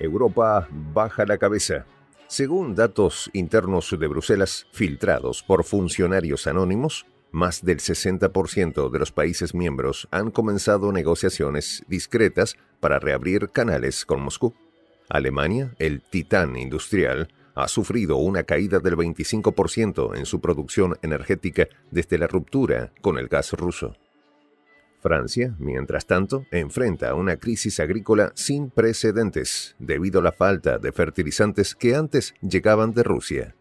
Europa baja la cabeza. Según datos internos de Bruselas filtrados por funcionarios anónimos, más del 60% de los países miembros han comenzado negociaciones discretas para reabrir canales con Moscú. Alemania, el titán industrial, ha sufrido una caída del 25% en su producción energética desde la ruptura con el gas ruso. Francia, mientras tanto, enfrenta una crisis agrícola sin precedentes debido a la falta de fertilizantes que antes llegaban de Rusia.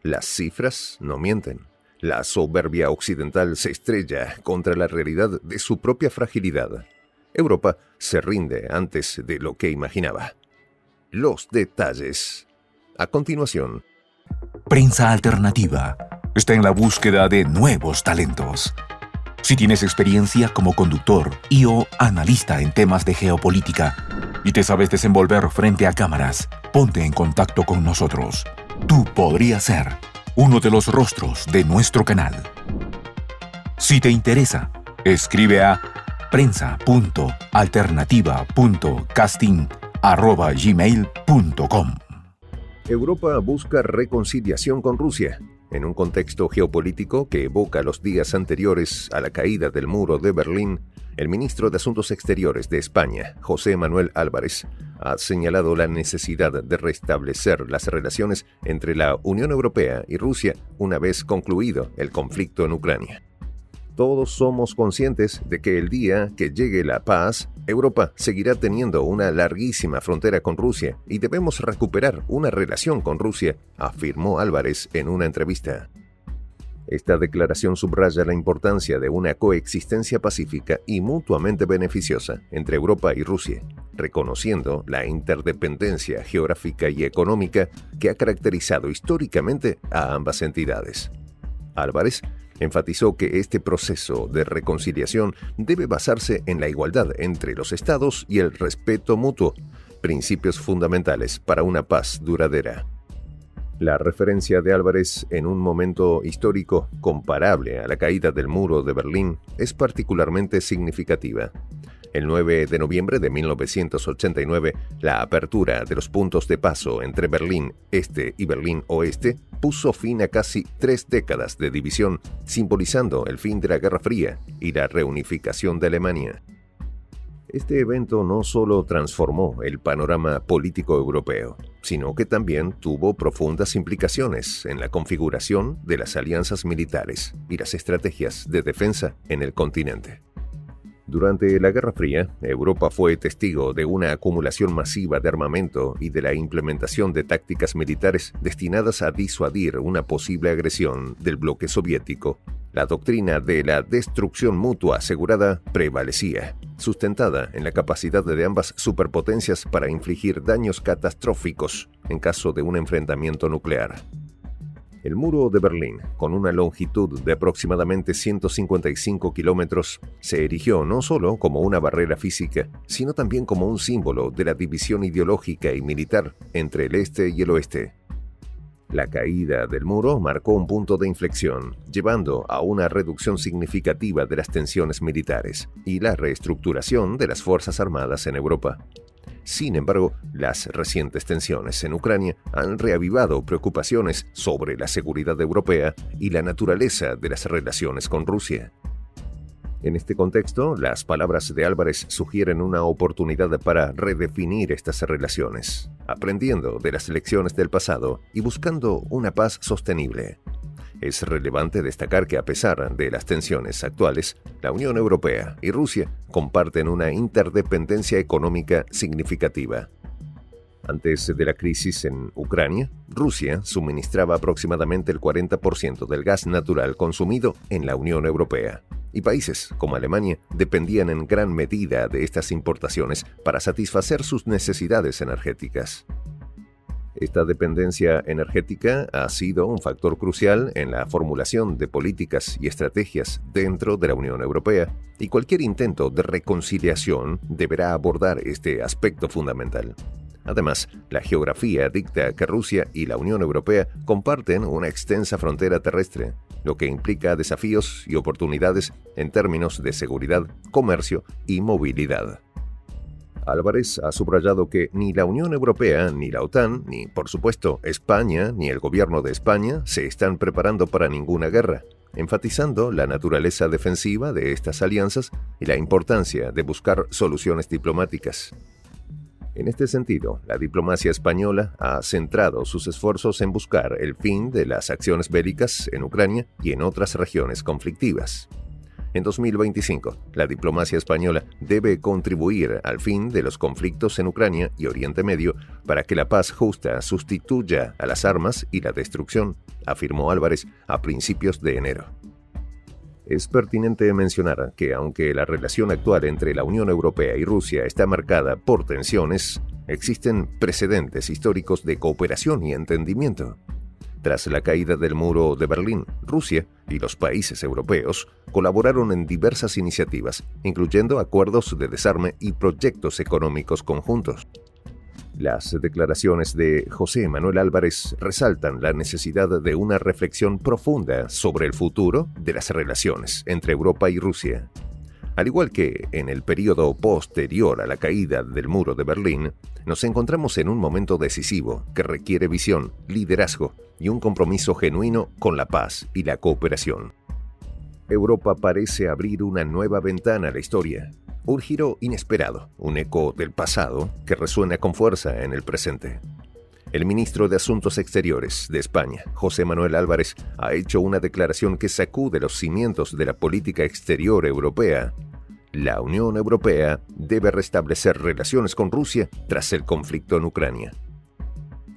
Las cifras no mienten. La soberbia occidental se estrella contra la realidad de su propia fragilidad. Europa se rinde antes de lo que imaginaba. Los detalles. A continuación. Prensa Alternativa está en la búsqueda de nuevos talentos. Si tienes experiencia como conductor y/o analista en temas de geopolítica y te sabes desenvolver frente a cámaras, ponte en contacto con nosotros. Tú podrías ser uno de los rostros de nuestro canal. Si te interesa, escribe a prensa.alternativa.casting@gmail.com. Europa busca reconciliación con Rusia. En un contexto geopolítico que evoca los días anteriores a la caída del muro de Berlín, el ministro de Asuntos Exteriores de España, José Manuel Álvarez, ha señalado la necesidad de restablecer las relaciones entre la Unión Europea y Rusia una vez concluido el conflicto en Ucrania. Todos somos conscientes de que el día que llegue la paz, Europa seguirá teniendo una larguísima frontera con Rusia y debemos recuperar una relación con Rusia, afirmó Álvarez en una entrevista. Esta declaración subraya la importancia de una coexistencia pacífica y mutuamente beneficiosa entre Europa y Rusia, reconociendo la interdependencia geográfica y económica que ha caracterizado históricamente a ambas entidades. Álvarez enfatizó que este proceso de reconciliación debe basarse en la igualdad entre los estados y el respeto mutuo, principios fundamentales para una paz duradera. La referencia de Álvarez en un momento histórico comparable a la caída del muro de Berlín es particularmente significativa. El 9 de noviembre de 1989, la apertura de los puntos de paso entre Berlín Este y Berlín Oeste puso fin a casi 3 décadas de división, simbolizando el fin de la Guerra Fría y la reunificación de Alemania. Este evento no solo transformó el panorama político europeo, sino que también tuvo profundas implicaciones en la configuración de las alianzas militares y las estrategias de defensa en el continente. Durante la Guerra Fría, Europa fue testigo de una acumulación masiva de armamento y de la implementación de tácticas militares destinadas a disuadir una posible agresión del bloque soviético. La doctrina de la destrucción mutua asegurada prevalecía, sustentada en la capacidad de ambas superpotencias para infligir daños catastróficos en caso de un enfrentamiento nuclear. El muro de Berlín, con una longitud de aproximadamente 155 kilómetros, se erigió no solo como una barrera física, sino también como un símbolo de la división ideológica y militar entre el este y el oeste. La caída del muro marcó un punto de inflexión, llevando a una reducción significativa de las tensiones militares y la reestructuración de las Fuerzas Armadas en Europa. Sin embargo, las recientes tensiones en Ucrania han reavivado preocupaciones sobre la seguridad europea y la naturaleza de las relaciones con Rusia. En este contexto, las palabras de Álvarez sugieren una oportunidad para redefinir estas relaciones, aprendiendo de las lecciones del pasado y buscando una paz sostenible. Es relevante destacar que a pesar de las tensiones actuales, la Unión Europea y Rusia comparten una interdependencia económica significativa. Antes de la crisis en Ucrania, Rusia suministraba aproximadamente el 40% del gas natural consumido en la Unión Europea, y países como Alemania dependían en gran medida de estas importaciones para satisfacer sus necesidades energéticas. Esta dependencia energética ha sido un factor crucial en la formulación de políticas y estrategias dentro de la Unión Europea, y cualquier intento de reconciliación deberá abordar este aspecto fundamental. Además, la geografía dicta que Rusia y la Unión Europea comparten una extensa frontera terrestre, lo que implica desafíos y oportunidades en términos de seguridad, comercio y movilidad. Álvarez ha subrayado que ni la Unión Europea, ni la OTAN, ni, por supuesto, España, ni el gobierno de España se están preparando para ninguna guerra, enfatizando la naturaleza defensiva de estas alianzas y la importancia de buscar soluciones diplomáticas. En este sentido, la diplomacia española ha centrado sus esfuerzos en buscar el fin de las acciones bélicas en Ucrania y en otras regiones conflictivas. En 2025, la diplomacia española debe contribuir al fin de los conflictos en Ucrania y Oriente Medio para que la paz justa sustituya a las armas y la destrucción, afirmó Álvarez a principios de enero. Es pertinente mencionar que aunque la relación actual entre la Unión Europea y Rusia está marcada por tensiones, existen precedentes históricos de cooperación y entendimiento. Tras la caída del muro de Berlín, Rusia y los países europeos colaboraron en diversas iniciativas, incluyendo acuerdos de desarme y proyectos económicos conjuntos. Las declaraciones de José Manuel Álvarez resaltan la necesidad de una reflexión profunda sobre el futuro de las relaciones entre Europa y Rusia. Al igual que en el periodo posterior a la caída del muro de Berlín, nos encontramos en un momento decisivo que requiere visión, liderazgo y un compromiso genuino con la paz y la cooperación. Europa parece abrir una nueva ventana a la historia, un giro inesperado, un eco del pasado que resuena con fuerza en el presente. El ministro de Asuntos Exteriores de España, José Manuel Álvarez, ha hecho una declaración que sacude los cimientos de la política exterior europea. La Unión Europea debe restablecer relaciones con Rusia tras el conflicto en Ucrania.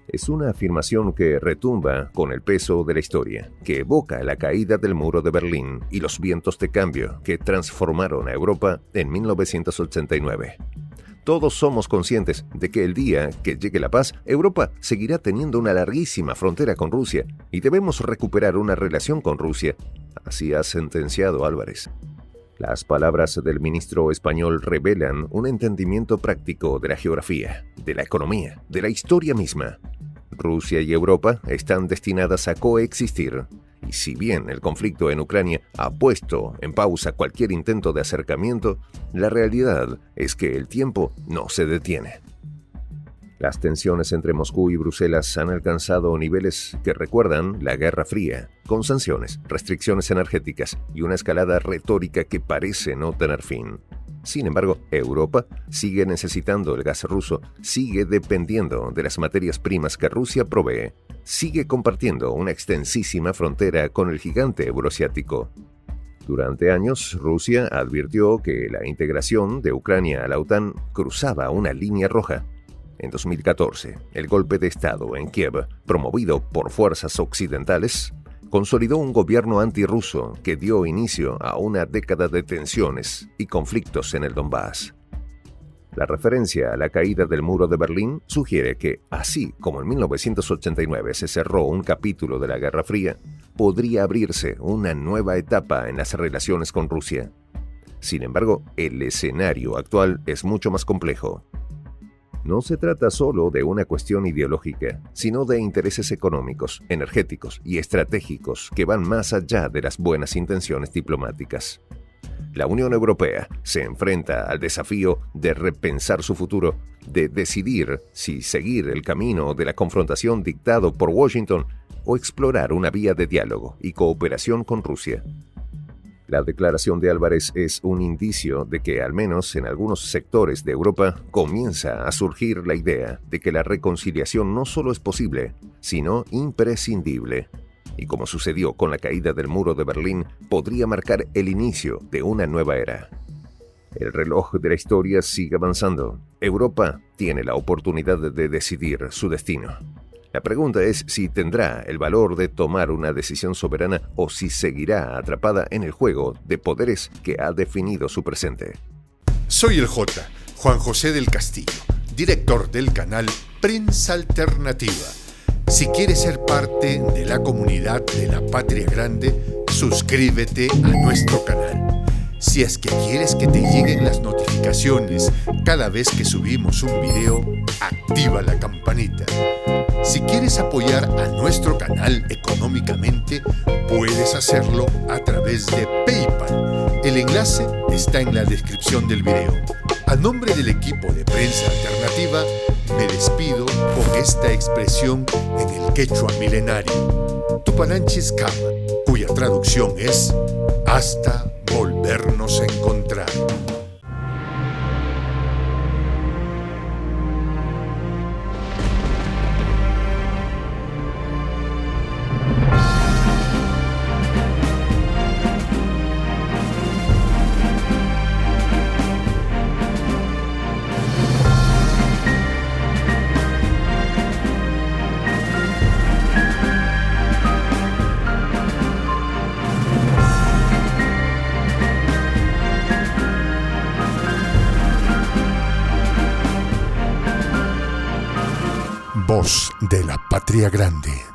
Es una afirmación que retumba con el peso de la historia, que evoca la caída del muro de Berlín y los vientos de cambio que transformaron a Europa en 1989. Todos somos conscientes de que el día que llegue la paz, Europa seguirá teniendo una larguísima frontera con Rusia y debemos recuperar una relación con Rusia. Así ha sentenciado Álvarez. Las palabras del ministro español revelan un entendimiento práctico de la geografía, de la economía, de la historia misma. Rusia y Europa están destinadas a coexistir, y si bien el conflicto en Ucrania ha puesto en pausa cualquier intento de acercamiento, la realidad es que el tiempo no se detiene. Las tensiones entre Moscú y Bruselas han alcanzado niveles que recuerdan la Guerra Fría, con sanciones, restricciones energéticas y una escalada retórica que parece no tener fin. Sin embargo, Europa sigue necesitando el gas ruso, sigue dependiendo de las materias primas que Rusia provee, sigue compartiendo una extensísima frontera con el gigante euroasiático. Durante años, Rusia advirtió que la integración de Ucrania a la OTAN cruzaba una línea roja. En 2014, el golpe de Estado en Kiev, promovido por fuerzas occidentales, consolidó un gobierno antirruso que dio inicio a una década de tensiones y conflictos en el Donbass. La referencia a la caída del muro de Berlín sugiere que, así como en 1989 se cerró un capítulo de la Guerra Fría, podría abrirse una nueva etapa en las relaciones con Rusia. Sin embargo, el escenario actual es mucho más complejo. No se trata solo de una cuestión ideológica, sino de intereses económicos, energéticos y estratégicos que van más allá de las buenas intenciones diplomáticas. La Unión Europea se enfrenta al desafío de repensar su futuro, de decidir si seguir el camino de la confrontación dictado por Washington o explorar una vía de diálogo y cooperación con Rusia. La declaración de Álvarez es un indicio de que, al menos en algunos sectores de Europa, comienza a surgir la idea de que la reconciliación no solo es posible, sino imprescindible. Y como sucedió con la caída del muro de Berlín, podría marcar el inicio de una nueva era. El reloj de la historia sigue avanzando. Europa tiene la oportunidad de decidir su destino. La pregunta es si tendrá el valor de tomar una decisión soberana o si seguirá atrapada en el juego de poderes que ha definido su presente. Soy el J, Juan José del Castillo, director del canal Prensa Alternativa. Si quieres ser parte de la comunidad de la Patria Grande, suscríbete a nuestro canal. Si es que quieres que te lleguen las notificaciones cada vez que subimos un video, activa la campanita. Si quieres apoyar a nuestro canal económicamente, puedes hacerlo a través de PayPal. El enlace está en la descripción del video. A nombre del equipo de Prensa Alternativa, me despido con esta expresión en el quechua milenario, Tupananchis Kama, cuya traducción es hasta volvernos a encontrar. Voz de la Patria Grande.